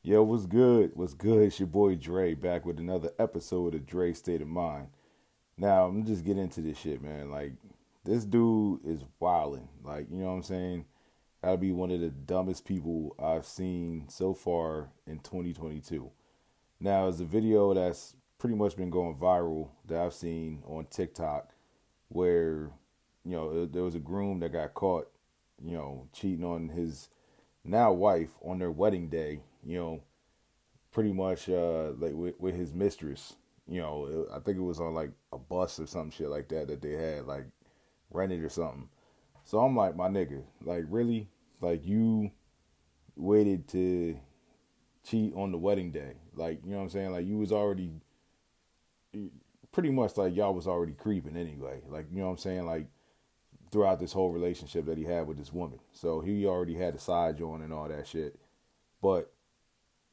Yo, what's good? What's good? It's your boy Dre back with another episode of Dre State of Mind. Now, I'm just getting into this shit, man. Like, this dude is wilding. Like, you know what I'm saying? Gotta be one of the dumbest people I've seen so far in 2022. Now, it's a video that's pretty much been going viral that I've seen on TikTok where, there was a groom that got caught, cheating on his now wife on their wedding day, pretty much like with his mistress. I think it was on like a bus or some shit like that they had like rented or something. So I'm like, my nigga, like really, like you waited to cheat on the wedding day, like you know what I'm saying? Like you was already pretty much like y'all was already creeping anyway, like you know what I'm saying? Like throughout this whole relationship that he had with this woman, so he already had a side joint and all that shit. But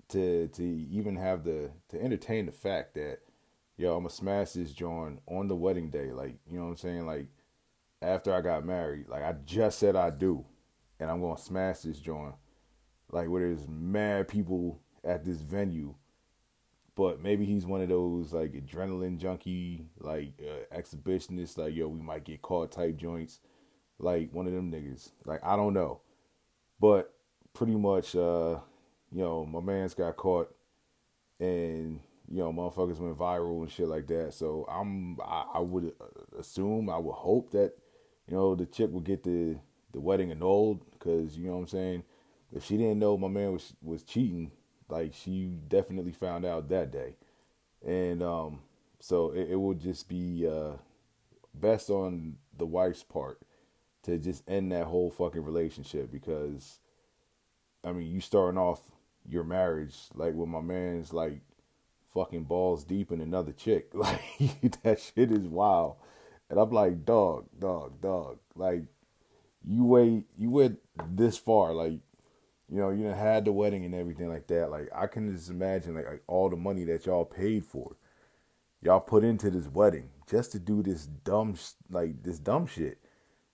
to even have to entertain the fact that yo, I'm gonna smash this joint on the wedding day. Like, you know what I'm saying? Like, after I got married, like I just said I do, and I'm gonna smash this joint. Like, where there's mad people at this venue, but maybe he's one of those like adrenaline junkie, like exhibitionists. Like, yo, we might get caught type joints. Like one of them niggas. Like, I don't know, but pretty much, my man's got caught and motherfuckers went viral and shit like that. So I would assume, I would hope that the chick would get the wedding annulled, because you know what I'm saying. If she didn't know my man was cheating, like she definitely found out that day, and so it would just be best on the wife's part to just end that whole fucking relationship, because I mean you starting off your marriage like with my man's like fucking balls deep in another chick. Like that shit is wild. And I'm like, dog. Like you went this far. Like, you done had the wedding and everything like that. Like I can just imagine like all the money that y'all paid for. Y'all put into this wedding just to do this dumb shit.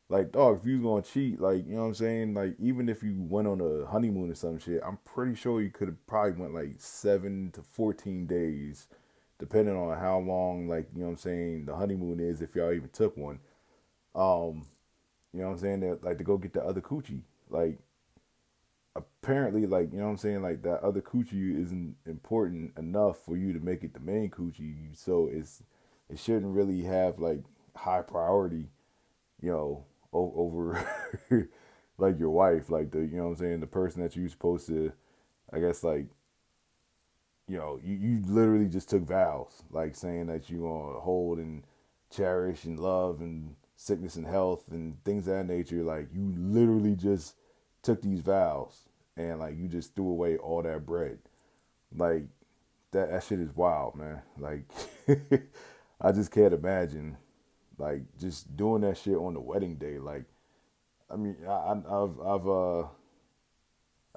Like, dog, if you was gonna cheat, like, you know what I'm saying? Like, even if you went on a honeymoon or some shit, I'm pretty sure you could have probably went like 7 to 14 days, depending on how long, like, you know what I'm saying, the honeymoon is, if y'all even took one. Um, you know what I'm saying? That like to go get the other coochie. Like, apparently, like, you know what I'm saying, like that other coochie isn't important enough for you to make it the main coochie. So it shouldn't really have like high priority, you know, over like your wife, like the you know what I'm saying, the person that you're supposed to, I guess like, you literally just took vows, like saying that you're gonna hold and cherish and love and sickness and health and things of that nature. Like you literally just took these vows and like you just threw away all that bread. Like that shit is wild, man. Like I just can't imagine like just doing that shit on the wedding day. Like I mean, I've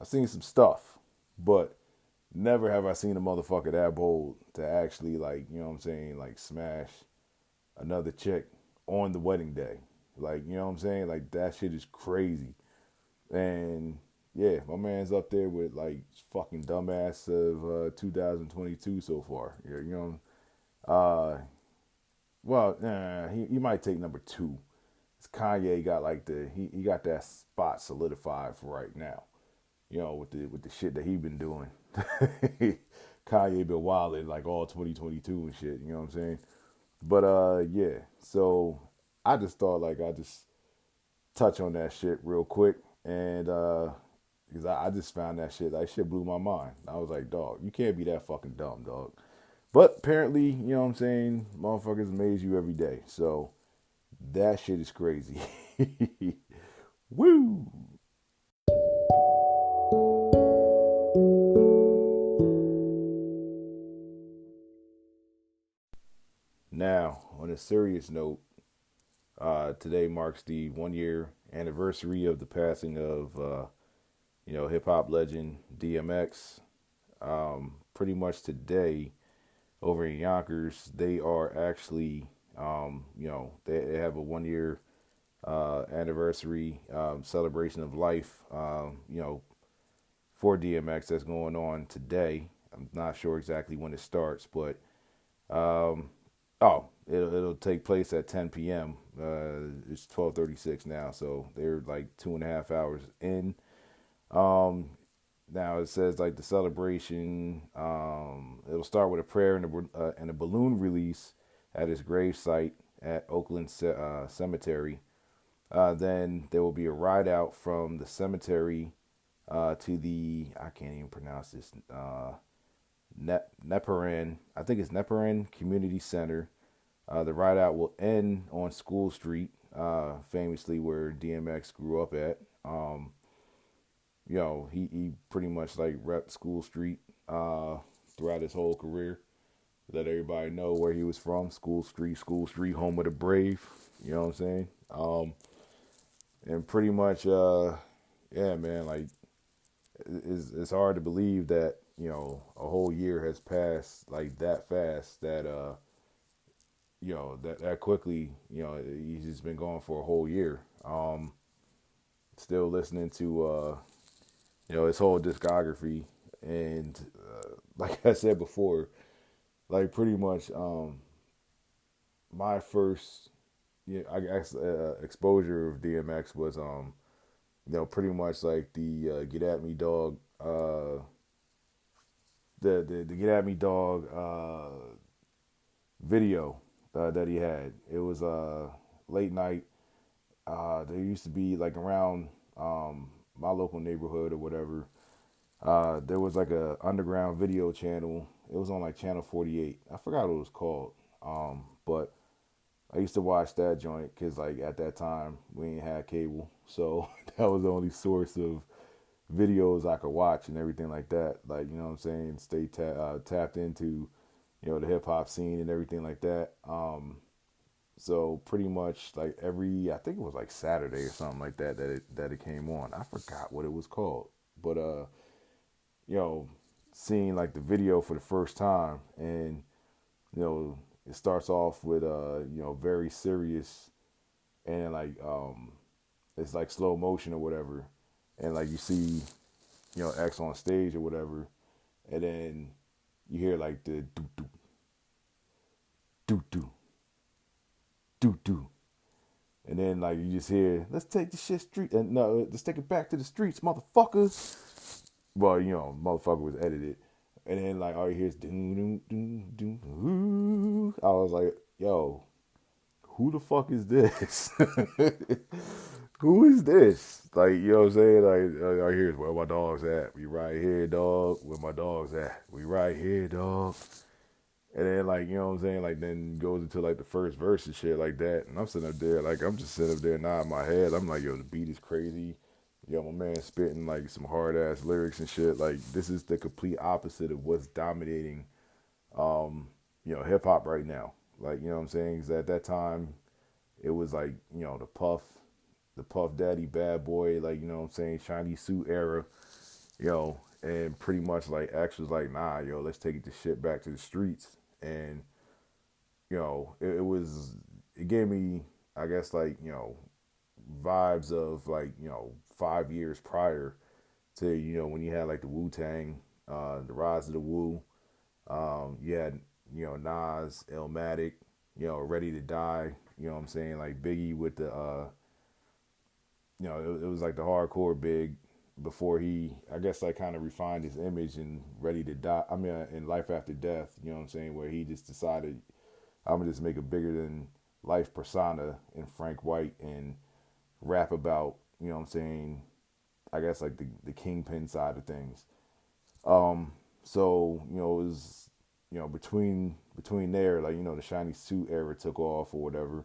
seen some stuff, but never have I seen a motherfucker that bold to actually like, you know what I'm saying, like smash another chick on the wedding day. Like, you know what I'm saying? Like that shit is crazy. And yeah, my man's up there with like fucking dumbass of 2022 so far. Yeah, well, he might take number two. Kanye got like he got that spot solidified for right now. With the shit that he been doing. Kanye been wilding like all 2022 and shit. You know what I'm saying? But yeah. So I just thought like I just touch on that shit real quick, and because I just found that shit blew my mind. I was like, dog, you can't be that fucking dumb, dog. But apparently, you know what I'm saying, motherfuckers amaze you every day. So that shit is crazy. Woo! Now, on a serious note, today marks the 1 year anniversary of the passing of, hip hop legend DMX. Pretty much today, over in Yonkers, they are actually, they have a 1 year anniversary celebration of life, for DMX that's going on today. I'm not sure exactly when it starts, but um, oh, it'll take place at 10 p.m. It's 12:36 now, so they're like 2.5 hours in. Um, Now it says like the celebration. It'll start with a prayer and a balloon release at his grave site at Oakland Cemetery. Then there will be a ride out from the cemetery to the, I can't even pronounce this, Neperan. I think it's Neperan Community Center. The ride out will end on School Street, famously where DMX grew up at. He pretty much like repped School Street throughout his whole career. Let everybody know where he was from. School Street, home of the brave. You know what I'm saying? And pretty much, yeah, man, like it's hard to believe that a whole year has passed like that fast. That quickly. He's just been gone for a whole year. Still listening to his whole discography, and like I said before, like pretty much my first, I guess, exposure of DMX was pretty much like the Get At Me Dog, the Get At Me Dog video that he had. It was late night. There used to be like around my local neighborhood or whatever. There was like a underground video channel. It was on like channel 48. I forgot what it was called. But I used to watch that joint because like at that time we ain't had cable, so that was the only source of videos I could watch and everything like that. Like you know what I'm saying, stay tapped into the hip hop scene and everything like that. So pretty much like I think it was like Saturday or something like that it came on. I forgot what it was called, but seeing like the video for the first time, and it starts off with very serious, and like it's like slow motion or whatever, and like you see X on stage or whatever, and then you hear like the doo doo doo doo doo doo. And then like you just hear, let's take the shit street and no, let's take it back to the streets, motherfuckers. Well, motherfucker was edited. And then like all you hear is doom doom doom doom. I was like, yo, who the fuck is this? Who is this? Like, you know what I'm saying? Like all I hear is where my dog's at. We right here, dog. Where my dog's at. We right here, dog. And then like, you know what I'm saying? Like then goes into like the first verse and shit like that. And I'm sitting up there, like I'm just sitting up there nodding my head. I'm like, yo, the beat is crazy. Yo, my man spitting like some hard ass lyrics and shit. Like this is the complete opposite of what's dominating hip hop right now. Like, you know what I'm saying? Because at that time it was like, the Puff Daddy Bad Boy, like, you know what I'm saying, shiny suit era, and pretty much like X was like, nah, yo, let's take the shit back to the streets. And it gave me, I guess, like vibes of like 5 years prior to when you had like the Wu-Tang, the rise of the Wu. You had Nas, Illmatic, Ready to Die. You know what I'm saying, like Biggie with the it was like the hardcore Big before he, I guess, like kind of refined his image and Ready to Die. I mean, in Life After Death, you know what I'm saying, where he just decided, I'm gonna just make a bigger than life persona in Frank White and rap about, you know what I'm saying, I guess like the kingpin side of things. So it was between there, like the shiny suit era took off or whatever,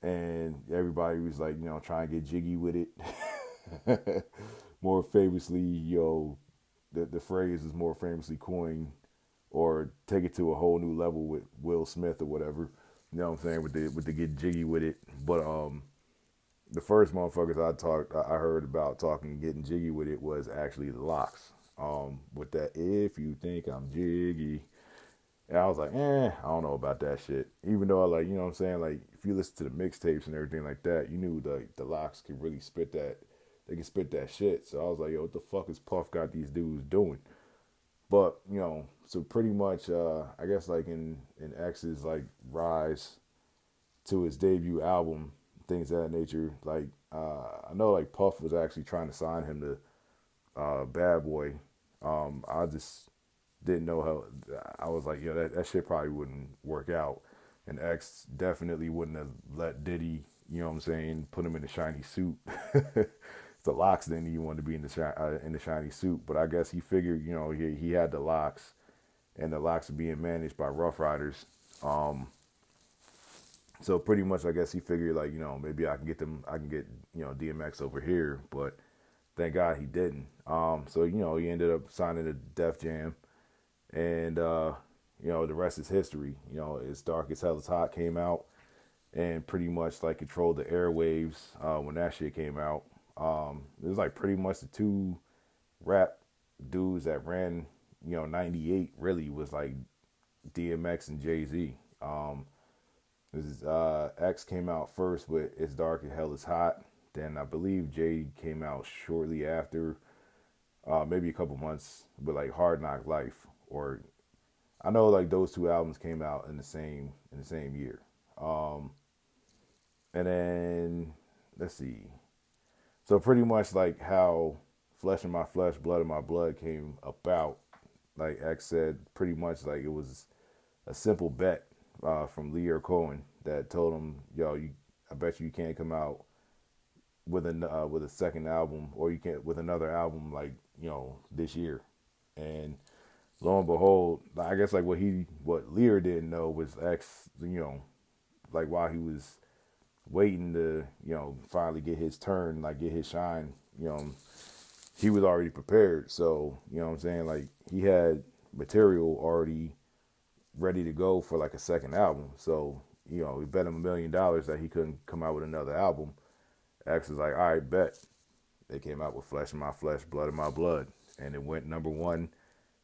and everybody was like trying to get jiggy with it. More famously, the phrase is more famously coined or take it to a whole new level with Will Smith or whatever. You know what I'm saying, with the get jiggy with it. But the first motherfuckers I heard about talking getting jiggy with it was actually the Locks. With that, if you think I'm jiggy. And I was like, I don't know about that shit. Even though I like, you know what I'm saying, like if you listen to the mixtapes and everything like that, you knew the Locks could really spit that they can spit that shit. So I was like, yo, what the fuck is Puff got these dudes doing? But so pretty much, I guess like in X's like rise to his debut album, things of that nature. Like I know like Puff was actually trying to sign him to Bad Boy. I just didn't know how. I was like, yo, that shit probably wouldn't work out. And X definitely wouldn't have let Diddy, you know what I'm saying, put him in the shiny suit. The locks didn't even want to be in the shiny suit, but I guess he figured, he had the locks, and the locks are being managed by Rough Riders. So pretty much, I guess he figured like, maybe I can get DMX over here, but thank God he didn't. So he ended up signing to Def Jam, and the rest is history. It's Dark as Hell is Hot came out, and pretty much like controlled the airwaves when that shit came out. It was like pretty much the two rap dudes that ran, 98 really was like DMX and Jay-Z. X came out first with It's Dark and Hell is Hot. Then I believe Jay came out shortly after, maybe a couple months with like Hard Knock Life. Or I know like those two albums came out in the same year. And then let's see. So pretty much like how Flesh of My Flesh, Blood of My Blood came about. Like X said, pretty much like it was a simple bet from Leo Cohen that told him, "Yo, I bet you can't come out with a second album, or you can't with another album like this year." And lo and behold, I guess like what Lear didn't know was X, like while he was waiting to finally get his turn, like get his shine, he was already prepared. So what I'm saying, like he had material already ready to go for like a second album. So, we bet him $1 million that he couldn't come out with another album. X was like, all right, bet. They came out with Flesh of My Flesh, Blood of My Blood. And it went number one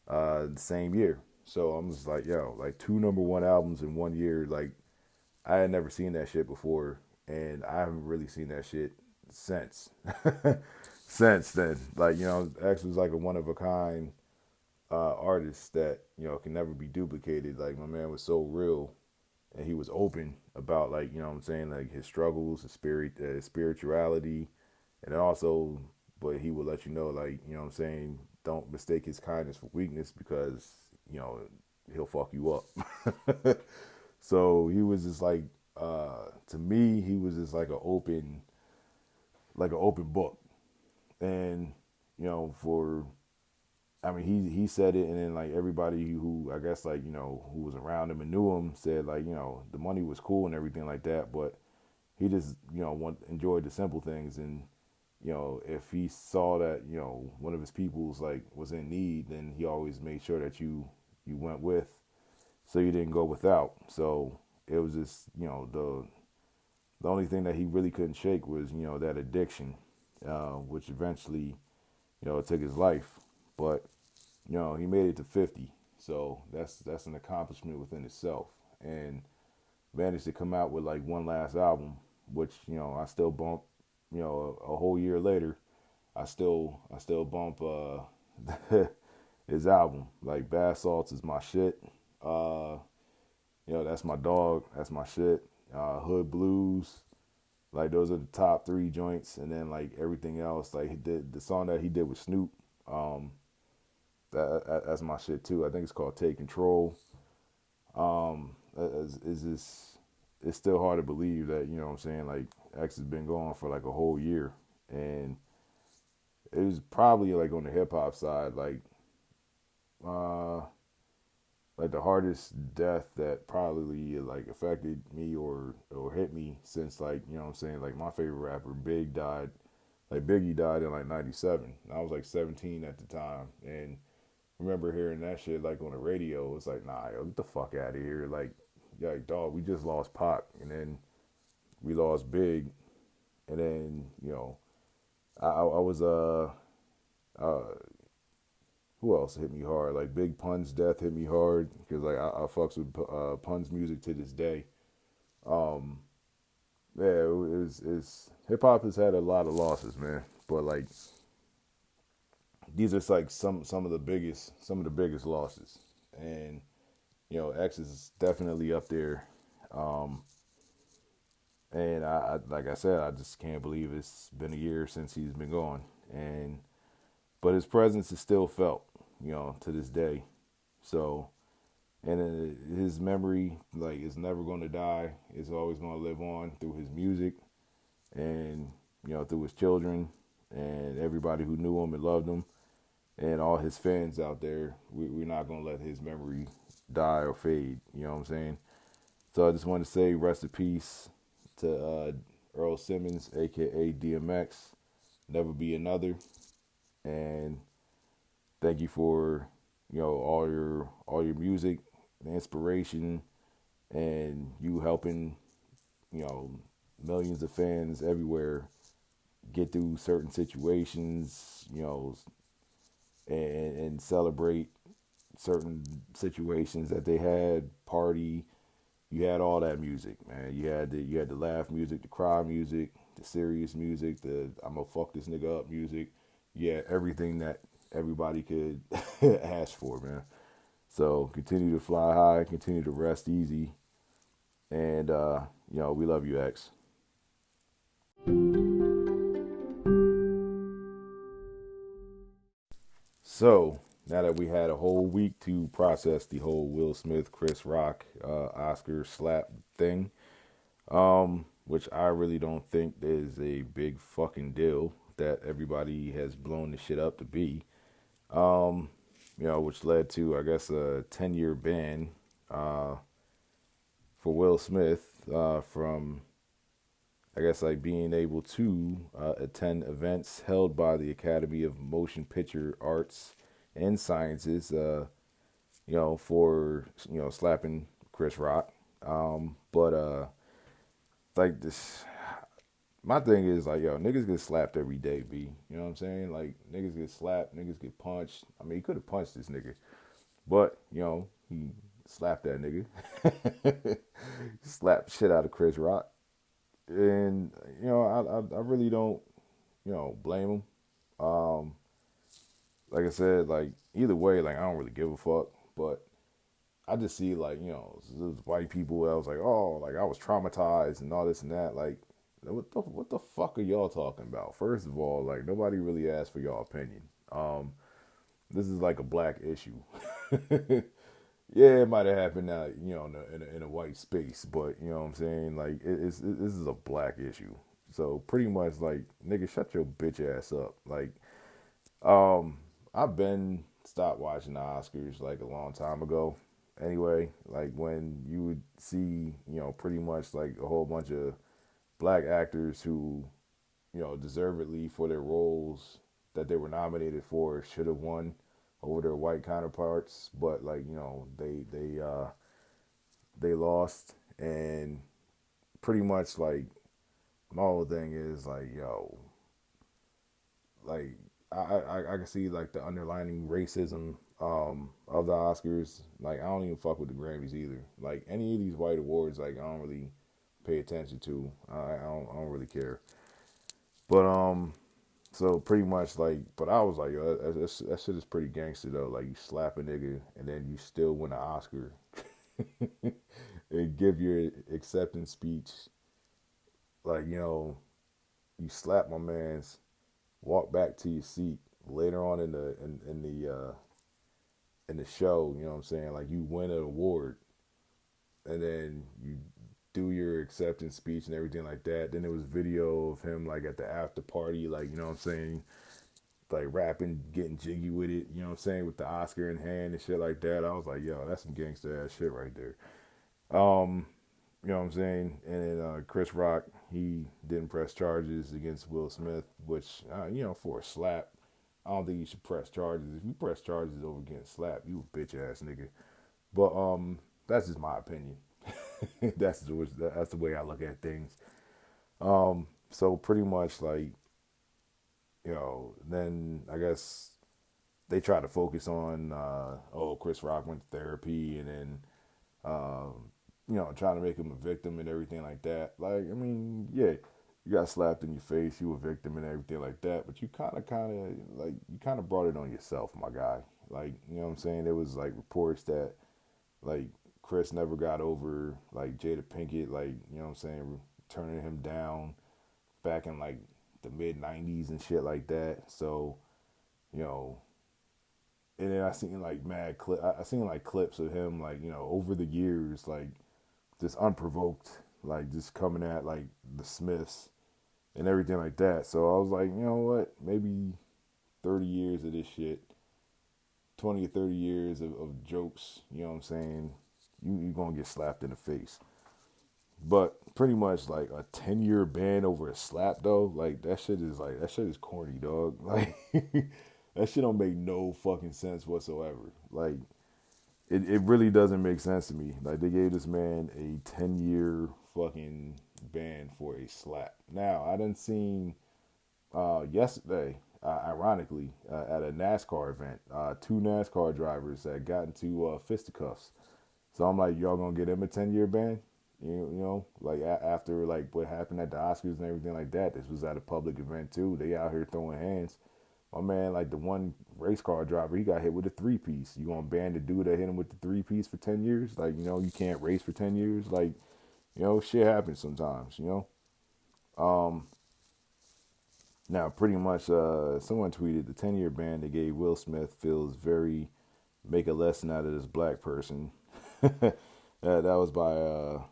the same year. So I'm just like, yo, like 2 number one albums in 1 year. Like, I had never seen that shit before. And I haven't really seen that shit since. Since then. Like, X was like a one of a kind artist that can never be duplicated. Like my man was so real, and he was open about like what I'm saying, like his struggles, his spirituality, and also, but he would let you know like what I'm saying, don't mistake his kindness for weakness because he'll fuck you up. So he was just like to me he was just like an open book, and for I mean, he said it, and then like everybody who I guess like who was around him and knew him said like the money was cool and everything like that, but he just enjoyed the simple things, and if he saw that one of his people's like was in need, then he always made sure that you went with, so you didn't go without. So it was just the only thing that he really couldn't shake was that addiction, which eventually took his life, but he made it to 50, so that's an accomplishment within itself, and managed to come out with like one last album, which I still bump. A whole year later, I still bump his album. Like Bath Salts is my shit. That's my dog. That's my shit. Hood Blues, like those are the top 3 joints, and then like everything else, like he did the song that he did with Snoop. That's my shit too. I think it's called Take Control. It's still hard to believe that what I'm saying, like X has been going for like a whole year, and it was probably like on the hip hop side, like the hardest death that probably like affected me or hit me since like what I'm saying, like my favorite rapper Biggie died in like 97. I was like 17 at the time, and remember hearing that shit like on the radio. It's like, nah, yo, get the fuck out of here. Like, dog, we just lost Pac, and then we lost Big, and then I was who else hit me hard? Like Big Pun's death hit me hard because like I fucks with Pun's music to this day. Yeah, it's hip hop has had a lot of losses, man. But like these are like some of the biggest losses, and X is definitely up there. Um, and like I said, I just can't believe it's been a year since he's been gone, and but his presence is still felt, to this day. So, and his memory, like, is never going to die. It's always going to live on through his music, and through his children, and everybody who knew him and loved him, and all his fans out there. We're not going to let his memory die or fade. You know what I'm saying? So I just want to say rest in peace to Earl Simmons, aka DMX. Never be another. And thank you for all your music, the inspiration, and you helping you know millions of fans everywhere get through certain situations, and celebrate certain situations that they had, party. You had all that music, man. You had the laugh music, the cry music, the serious music, the I'm gonna fuck this nigga up music. Yeah, everything that everybody could ask for, man. So continue to fly high, continue to rest easy, and we love you, X. So now that we had a whole week to process the whole Will Smith, Chris Rock, Oscar slap thing, which I really don't think is a big fucking deal that everybody has blown the shit up to be. Which led to, I guess, a 10-year ban for Will Smith from, I guess, like being able to attend events held by the Academy of Motion Picture Arts and Sciences, for, slapping Chris Rock. But like this, my thing is like, niggas get slapped every day, B. You know what I'm saying? Like, niggas get slapped, niggas get punched. I mean, he could have punched this nigga, but, he slapped that nigga. Slapped shit out of Chris Rock. And, I really don't, blame him. Um, like I said, like, either way, like, I don't really give a fuck. But I just see, like, those white people that was like, oh, like, I was traumatized and all this and that. Like, what the fuck are y'all talking about? First of all, like, nobody really asked for y'all opinion. This is like a black issue. Yeah, it might have happened, in a white space, but you know what I'm saying. Like, this is a black issue. So pretty much, like, nigga, shut your bitch ass up. Like, I've been stopped watching the Oscars like a long time ago. Anyway, like when you would see, pretty much like a whole bunch of black actors who, deservedly for their roles that they were nominated for should have won over their white counterparts, but like they lost, and pretty much like my whole thing is like like I can see like the underlining racism of the Oscars. Like, I don't even fuck with the Grammys either. Like, any of these white awards, like, I don't really pay attention to. I don't really care. But so pretty much like, but I was like, yo, that shit is pretty gangster though. Like, you slap a nigga and then you still win an Oscar and give your acceptance speech. Like, you slap my man's, walk back to your seat later on in the show. You know what I'm saying? Like, you win an award and then you do your acceptance speech and everything like that. Then there was video of him like at the after party, like, you know what I'm saying, like rapping, getting jiggy with it, you know what I'm saying, with the Oscar in hand and shit like that. I was like, yo, that's some gangster ass shit right there. You know what I'm saying? And then Chris Rock, he didn't press charges against Will Smith, which, for a slap, I don't think you should press charges. If you press charges over against slap, you a bitch ass nigga. But that's just my opinion. that's the way I look at things. So pretty much like, then I guess they try to focus on, Chris Rock went to therapy, and then, trying to make him a victim and everything like that. Like, I mean, yeah, you got slapped in your face, you were a victim and everything like that, but you kind of brought it on yourself, my guy. Like, you know what I'm saying? There was like reports that like Chris never got over like Jada Pinkett, like, you know what I'm saying, turning him down back in like the mid '90s and shit like that. So, you know, and then I seen like I seen like clips of him like, you know, over the years, like just unprovoked, like just coming at like the Smiths and everything like that. So I was like, you know what, maybe 30 years of this shit, 20 or 30 years of jokes, you know what I'm saying, you gonna get slapped in the face. But pretty much like a 10-year ban over a slap though, like that shit is corny, dog. Like that shit don't make no fucking sense whatsoever. Like it really doesn't make sense to me. Like they gave this man a 10-year fucking ban for a slap. Now I done seen yesterday, ironically, at a NASCAR event, two NASCAR drivers that got into fisticuffs. So I'm like, y'all gonna get him a 10-year ban? You know, like after like what happened at the Oscars and everything like that. This was at a public event too. They out here throwing hands. My man, like the one race car driver, he got hit with a 3-piece. You gonna ban the dude that hit him with the 3-piece for 10 years? Like, you know, you can't race for 10 years. Like, you know, shit happens sometimes. You know. Now, pretty much, someone tweeted the 10-year ban they gave Will Smith feels very make a lesson out of this black person. That was by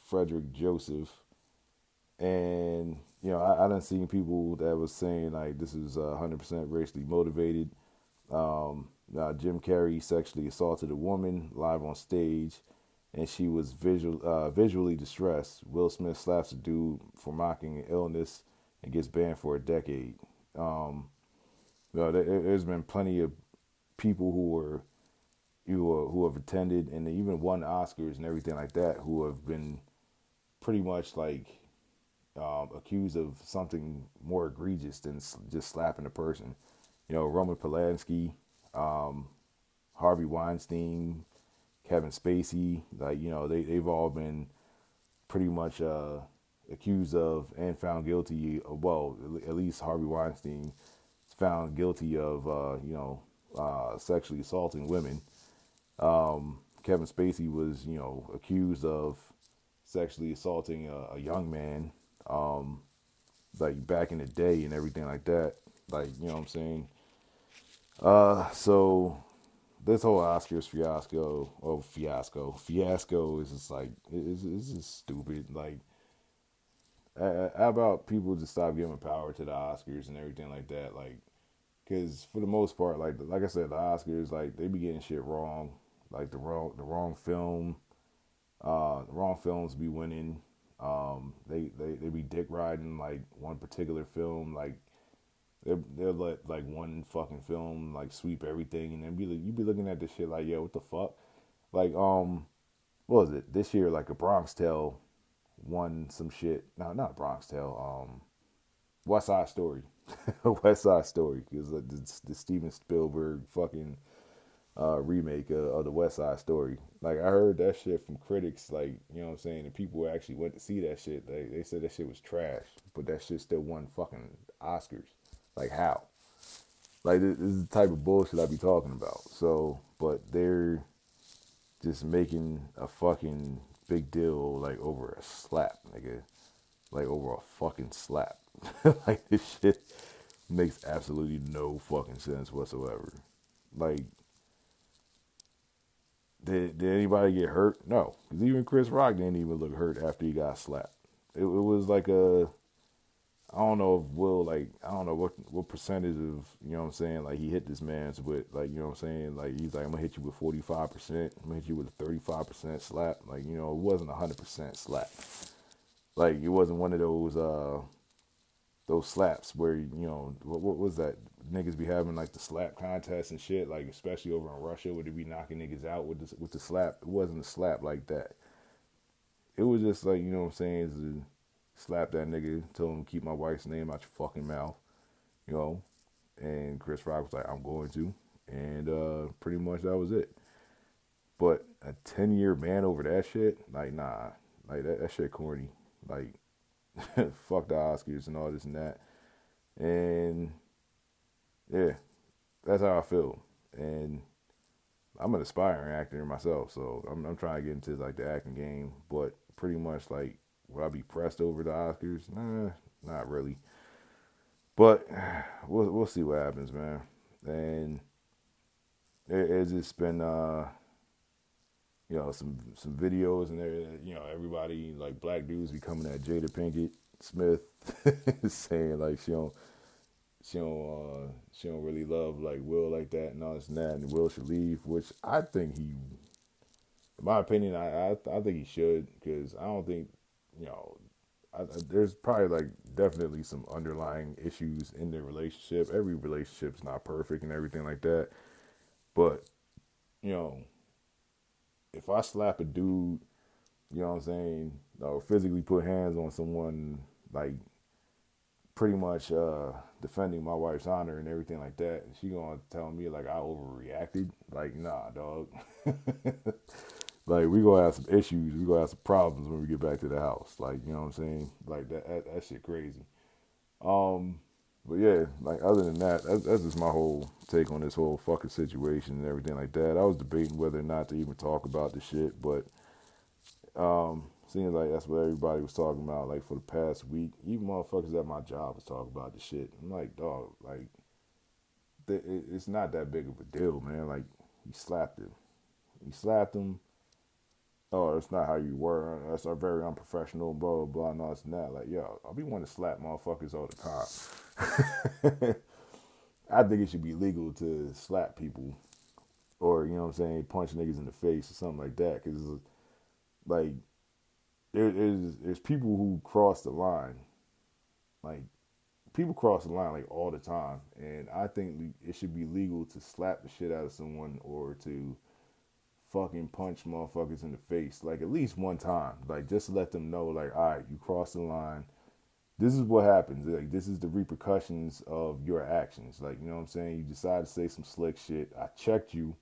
Frederick Joseph. And, you know, I done seen people that was saying, like, this is 100% racially motivated. Jim Carrey sexually assaulted a woman live on stage, and she was visually distressed. Will Smith slaps a dude for mocking an illness and gets banned for a decade. There's been plenty of people who have attended and even won Oscars and everything like that who have been pretty much like accused of something more egregious than just slapping a person. You know, Roman Polanski, Harvey Weinstein, Kevin Spacey, like, you know, they've all been pretty much accused of and found guilty of, well, at least Harvey Weinstein is found guilty of, sexually assaulting women. Kevin Spacey was, you know, accused of sexually assaulting a young man, like back in the day and everything like that. Like, you know what I'm saying? So this whole Oscars fiasco is just like, it's just stupid. Like, how about people just stop giving power to the Oscars and everything like that? Like, because for the most part, like I said, the Oscars, like, they be getting shit wrong. Like the wrong films be winning. They be dick riding like one particular film. Like they'll let like one fucking film like sweep everything, and then you be looking at this shit like, yo, what the fuck? Like what was it this year? Like a Bronx Tale won some shit. No, not Bronx Tale. West Side Story. West Side Story, because the Steven Spielberg fucking remake of the West Side Story. Like, I heard that shit from critics, like, you know what I'm saying, and people who actually went to see that shit, they said that shit was trash, but that shit still won fucking Oscars. Like, how? Like, this is the type of bullshit I be talking about. So, but they're just making a fucking big deal, like, over a slap, nigga. Like, over a fucking slap. Like, this shit makes absolutely no fucking sense whatsoever. Like, did anybody get hurt? No. Because even Chris Rock didn't even look hurt after he got slapped. It was like I don't know if Will, like, I don't know what percentage of, you know what I'm saying, like, he hit this man's with, like, you know what I'm saying, like, he's like, I'm going to hit you with 45%, I'm going to hit you with a 35% slap. Like, you know, it wasn't a 100% slap. Like, it wasn't one of those slaps where, you know, what was that? Niggas be having like the slap contest and shit, like especially over in Russia where they be knocking niggas out with the slap. It wasn't a slap like that. It was just like, you know what I'm saying, is to slap that nigga, told him to keep my wife's name out your fucking mouth, you know. And Chris Rock was like, I'm going to. And pretty much that was it. But a 10-year ban over that shit, like, nah. Like, that shit corny. Like, Fuck the Oscars and all this and that. And yeah, that's how I feel. And I'm an aspiring actor myself, so I'm trying to get into like the acting game. But pretty much like, would I be pressed over the Oscars? Nah, not really. But we'll see what happens, man. And it's just been some videos and there, everybody like black dudes be coming at Jada Pinkett Smith saying like she don't really love like Will like that and all this and that, and Will should leave, which I think in my opinion, I think he should, because I don't think, there's probably like definitely some underlying issues in their relationship. Every relationship's not perfect and everything like that, but you know, if I slap a dude, you know what I'm saying, or physically put hands on someone, like pretty much defending my wife's honor and everything like that, and she gonna tell me like I overreacted, like nah, dog. Like we gonna have some issues, we gonna have some problems when we get back to the house. Like, you know what I'm saying? Like that shit crazy. Um, but yeah, like other than that, that's just my whole take on this whole fucking situation and everything like that. I was debating whether or not to even talk about the shit, but seems like that's what everybody was talking about, like for the past week. Even motherfuckers at my job was talking about the shit. I'm like, dog, like it's not that big of a deal, man. Like he slapped him. He slapped him. Oh, that's not how you were. That's very unprofessional, blah, blah, blah, and all this and that. Like, yo, I'll be wanting to slap motherfuckers all the time. I think it should be legal to slap people, or, you know what I'm saying, punch niggas in the face or something like that. Because, like, there's people who cross the line. Like, people cross the line, like, all the time. And I think it should be legal to slap the shit out of someone, or to fucking punch motherfuckers in the face, like at least one time, like just to let them know, like, all right, you crossed the line. This is what happens. Like, this is the repercussions of your actions. Like, you know what I'm saying? You decide to say some slick shit. I checked you,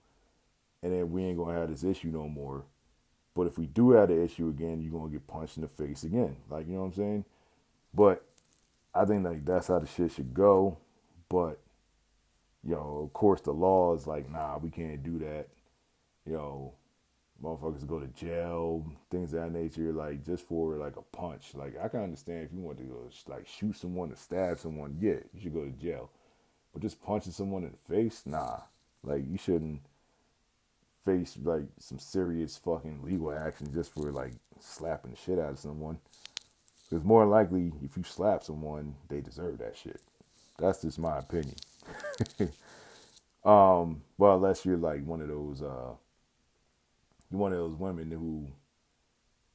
and then we ain't gonna have this issue no more. But if we do have the issue again, you're gonna get punched in the face again. Like, you know what I'm saying? But I think like that's how the shit should go. But of course, the law is like, nah, we can't do that. You know, motherfuckers go to jail, things of that nature, like just for like a punch. Like, I can understand if you want to go like shoot someone or stab someone, yeah, you should go to jail. But just punching someone in the face, nah. Like, you shouldn't face like some serious fucking legal action just for like slapping the shit out of someone. Because more likely, if you slap someone, they deserve that shit. That's just my opinion. Well, unless you're like one of those women who,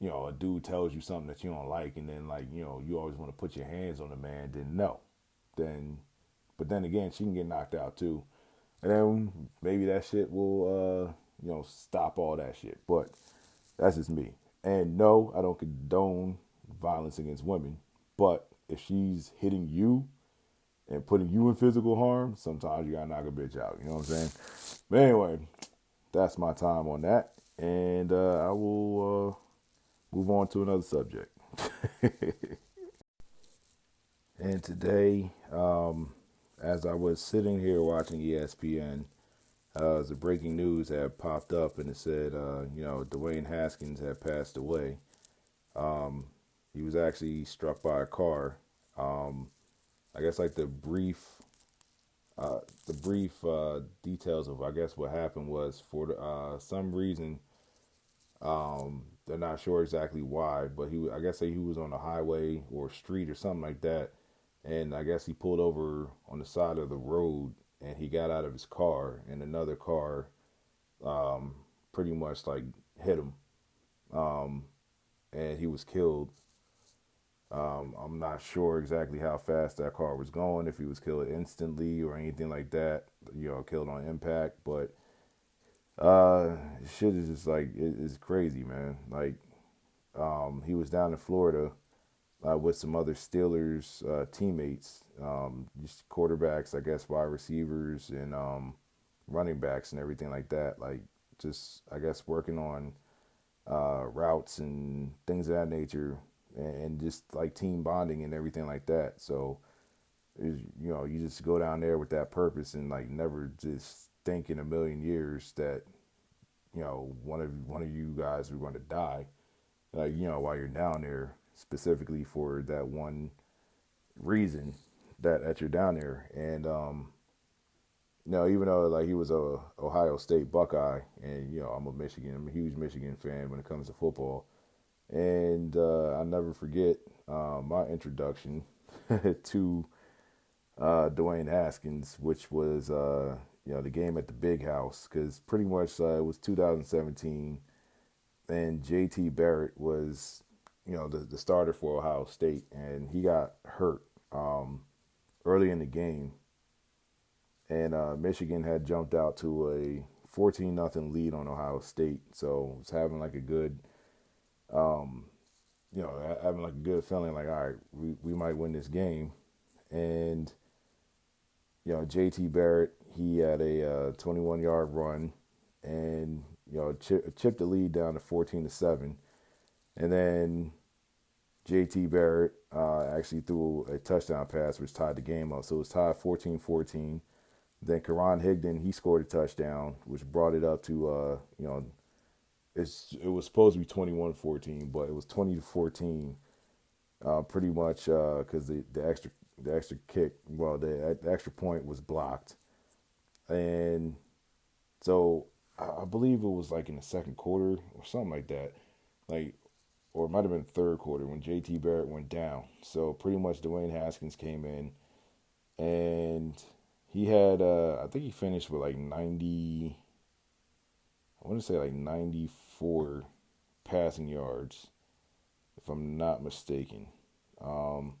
a dude tells you something that you don't like, and then like, you always want to put your hands on the man, then no. But then again, she can get knocked out too. And then maybe that shit will, stop all that shit. But that's just me. And no, I don't condone violence against women. But if she's hitting you and putting you in physical harm, sometimes you gotta knock a bitch out. You know what I'm saying? But anyway, that's my time on that. And I will move on to another subject. And today, as I was sitting here watching ESPN, the breaking news had popped up, and it said, Dwayne Haskins had passed away. He was actually struck by a car. I guess like the brief details of, I guess, what happened was, for some reason, they're not sure exactly why, but I guess he was on a highway or street or something like that, and I guess he pulled over on the side of the road, and he got out of his car, and another car pretty much like hit him, and he was killed. I'm not sure exactly how fast that car was going, if he was killed instantly or anything like that, killed on impact. But shit is just like, it's crazy, man. Like, he was down in Florida with some other Steelers teammates, just quarterbacks, I guess, wide receivers, and running backs and everything like that. Like, just, I guess, working on routes and things of that nature, and just like team bonding and everything like that. So, you just go down there with that purpose and like never just think in a million years that one of you guys are going to die, like while you're down there specifically for that one reason that you're down there. And even though like he was a Ohio State Buckeye, and I'm a huge Michigan fan when it comes to football, and I'll never forget my introduction to Dwayne Haskins, which was the game at the Big House, because pretty much it was 2017, and J.T. Barrett was the starter for Ohio State, and he got hurt early in the game, and Michigan had jumped out to a 14-0 lead on Ohio State, so was having like a good um, having like a good feeling, like, all right, we might win this game. And JT Barrett, he had a 21-yard run, and chipped the lead down to 14-7. And then JT Barrett actually threw a touchdown pass, which tied the game up. So it was tied 14-14. Then Karan Higdon, he scored a touchdown, which brought it up to it was supposed to be 21-14, but it was 20-14, pretty much because the extra kick, well, the extra point was blocked. And so I believe it was like in the second quarter or something like that, like, or it might have been third quarter when JT Barrett went down. So pretty much Dwayne Haskins came in, and he had I think he finished with like 90, I want to say like 94 passing yards, if I'm not mistaken. Um,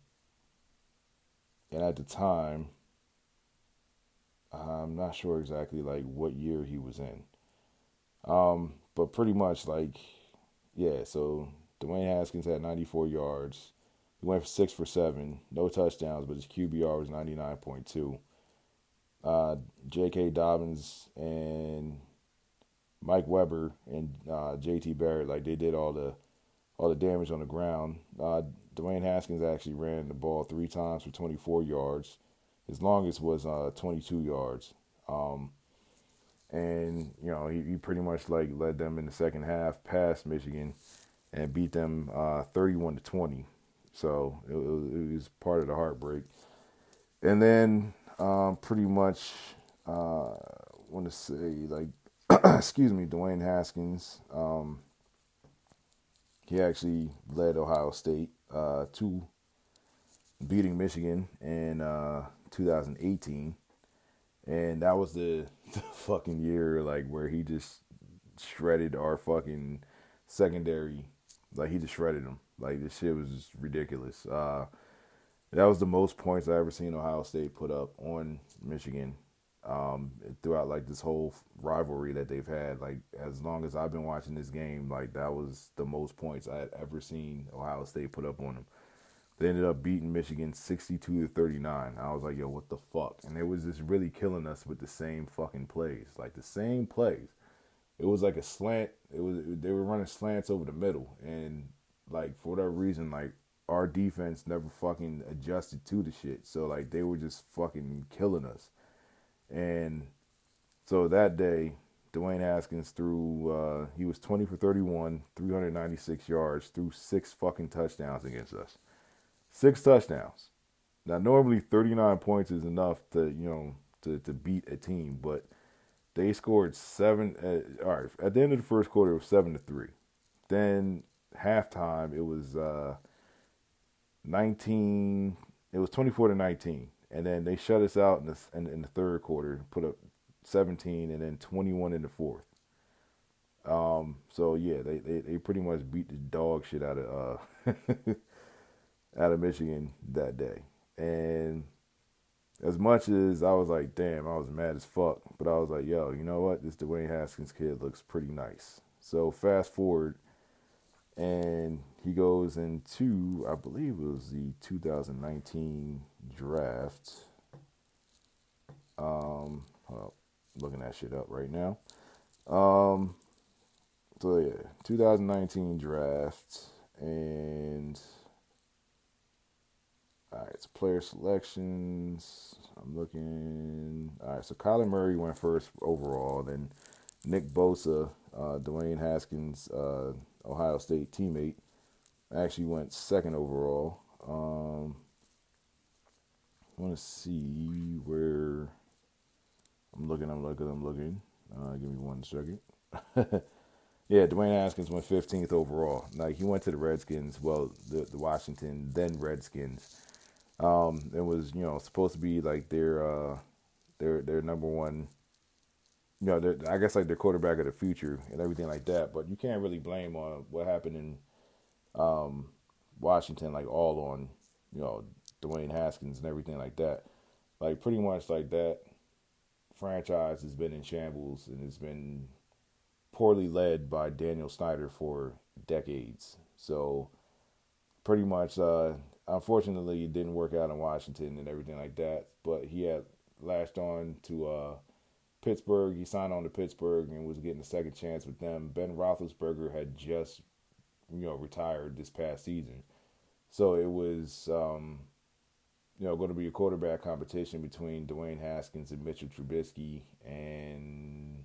and at the time, I'm not sure exactly like what year he was in. But pretty much like, yeah, so Dwayne Haskins had 94 yards. He went for 6 for 7, no touchdowns, but his QBR was 99.2. J.K. Dobbins and Mike Weber and J.T. Barrett, like, they did all the damage on the ground. Dwayne Haskins actually ran the ball 3 times for 24 yards. His longest was 22 yards. And he pretty much like led them in the second half past Michigan and beat them 31-20. So it was part of the heartbreak. And then pretty much want to say like excuse me, Dwayne Haskins. He actually led Ohio State to beating Michigan in 2018, and that was the fucking year like where he just shredded our fucking secondary. Like, he just shredded them. Like, this shit was just ridiculous. That was the most points I ever seen Ohio State put up on Michigan throughout like this whole rivalry that they've had. Like, as long as I've been watching this game, like, that was the most points I had ever seen Ohio State put up on them. They ended up beating Michigan 62-39. I was like, yo, what the fuck? And it was just really killing us with the same fucking plays. Like, the same plays. It was like a slant. They were running slants over the middle, and like, for whatever reason, like, our defense never fucking adjusted to the shit. So like, they were just fucking killing us. And so that day, Dwayne Haskins threw, he was 20 for 31, 396 yards, threw 6 fucking touchdowns against us. 6 touchdowns. Now, normally 39 points is enough to beat a team, but they scored 7. All right, at the end of the first quarter, it was 7-3. Then halftime, it was 19. It was 24-19, and then they shut us out in the third quarter, put up 17, and then 21 in the fourth. So yeah, they pretty much beat the dog shit out of out of Michigan that day. And as much as I was like, damn, I was mad as fuck, but I was like, yo, you know what? This Dwayne Haskins kid looks pretty nice. So fast forward, and he goes into, I believe it was the 2019 draft. Well, looking that shit up right now. So yeah, 2019 draft, and All right, so player selections. I'm looking. All right, so Kyler Murray went first overall. Then Nick Bosa, Dwayne Haskins, Ohio State teammate, actually went second overall. I want to see where I'm looking. I'm looking. Give me 1 second. Yeah, Dwayne Haskins went 15th overall. Like he went to the Redskins, well, the Washington then Redskins. It was supposed to be like their number one. I guess like their quarterback of the future and everything like that. But you can't really blame on what happened in Washington, like all on you know Dwayne Haskins and everything like that. Like pretty much like that franchise has been in shambles and has been poorly led by Daniel Snyder for decades. So pretty much, unfortunately, it didn't work out in Washington and everything like that. But he had latched on to Pittsburgh. He signed on to Pittsburgh and was getting a second chance with them. Ben Roethlisberger had just retired this past season, so it was going to be a quarterback competition between Dwayne Haskins and Mitchell Trubisky and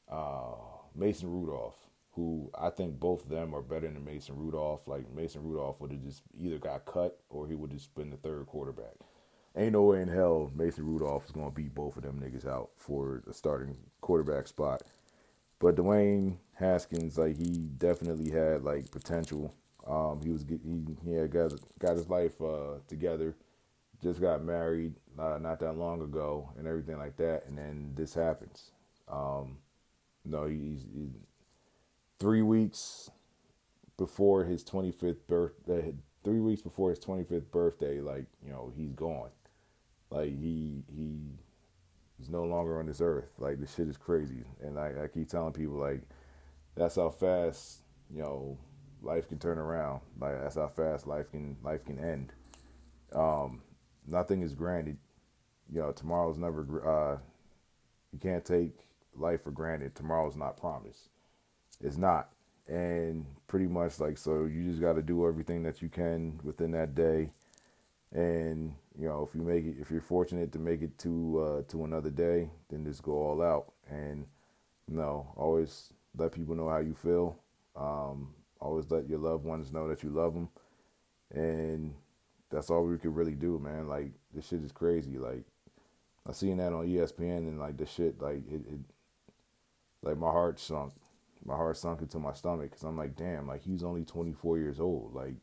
uh, Mason Rudolph, who I think both of them are better than Mason Rudolph. Like Mason Rudolph would have just either got cut or he would have just been the third quarterback. Ain't no way in hell Mason Rudolph is going to beat both of them niggas out for the starting quarterback spot. But Dwayne Haskins, like he definitely had like potential. He had got his life together. Just got married not that long ago and everything like that, and then this happens. No, he's 3 weeks before his 25th birthday. 3 weeks before his 25th birthday, like he's gone. Like he's no longer on this earth. Like this shit is crazy, and I keep telling people like that's how fast life can turn around. Like that's how fast life can end. Um, Nothing is granted. Tomorrow's never. You can't take life for granted. Tomorrow's not promised. It's not. And pretty much like so, you just got to do everything that you can within that day. And if you're fortunate to make it to another day, then just go all out. And always let people know how you feel. Always let your loved ones know that you love them. And that's all we could really do, man. Like this shit is crazy. Like I seen that on ESPN and like the shit, like it like my heart sunk. My heart sunk into my stomach because I'm like, damn, like he's only 24 years old. Like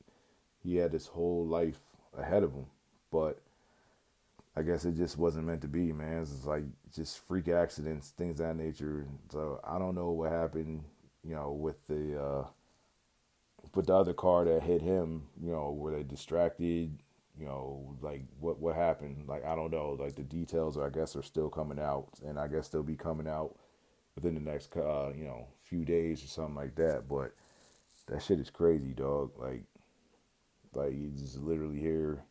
he had this whole life ahead of him, but I guess it just wasn't meant to be, man. It's like just freak accidents, things of that nature. So I don't know what happened, with the other car that hit him. Were they distracted? Like what happened? Like I don't know. Like the details, I guess, are still coming out, and I guess they'll be coming out within the next few days or something like that. But that shit is crazy, dog. Like you just literally here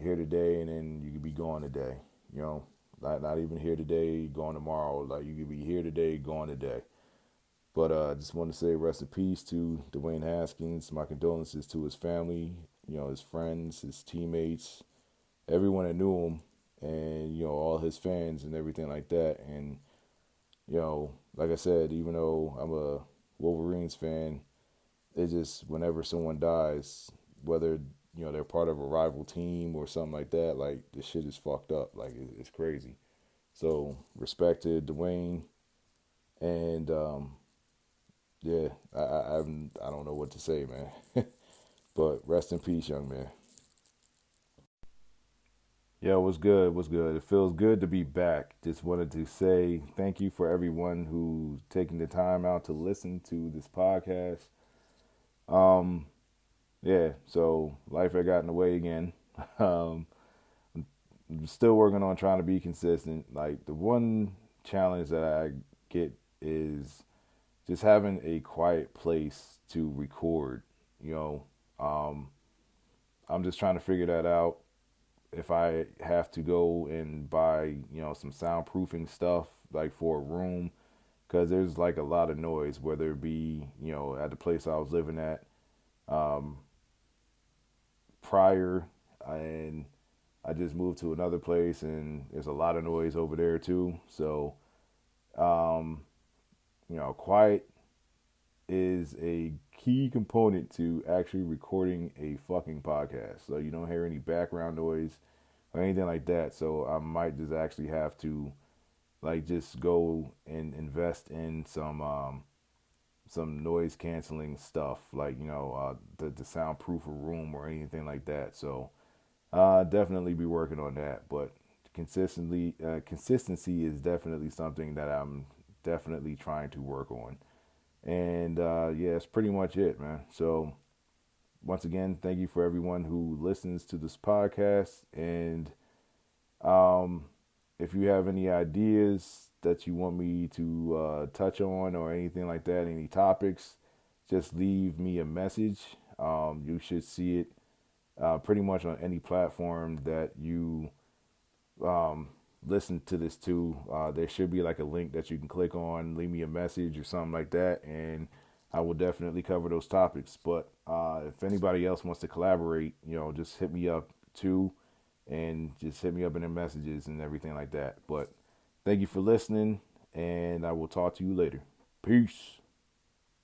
today, and then you could be gone today. Not even here today, gone tomorrow. Like you could be here today, gone today. But I just want to say rest in peace to Dwayne Haskins. My condolences to his family, his friends, his teammates, everyone that knew him, and all his fans and everything like that. And like I said, even though I'm a Wolverines fan, it just whenever someone dies, whether they're part of a rival team or something like that, like this shit is fucked up. Like it's crazy. So respect to Dwayne, and yeah, I don't know what to say, man. But rest in peace, young man. Yo, what's good? What's good? It feels good to be back. Just wanted to say thank you for everyone who's taking the time out to listen to this podcast. Um, yeah, so life had gotten away again. Um, I'm still working on trying to be consistent. Like the one challenge that I get is just having a quiet place to record. You know, um, I'm just trying to figure that out. If I have to go and buy, some soundproofing stuff like for a room, because there's like a lot of noise, whether it be, at the place I was living at, um, prior, and I just moved to another place, and there's a lot of noise over there too. So, um, quiet is a key component to actually recording a fucking podcast. So you don't hear any background noise or anything like that. So I might just actually have to like just go and invest in some noise canceling stuff, like the soundproof a room or anything like that. So definitely be working on that. But consistency is definitely something that I'm definitely trying to work on. And yeah, it's pretty much it, man. So once again, thank you for everyone who listens to this podcast. And um, if you have any ideas that you want me to touch on or anything like that, any topics, just leave me a message. You should see it pretty much on any platform that you um, listen to this to. There should be like a link that you can click on, leave me a message or something like that, and I will definitely cover those topics. But if anybody else wants to collaborate, just hit me up too, and just hit me up in the messages and everything like that. But thank you for listening, and I will talk to you later. Peace.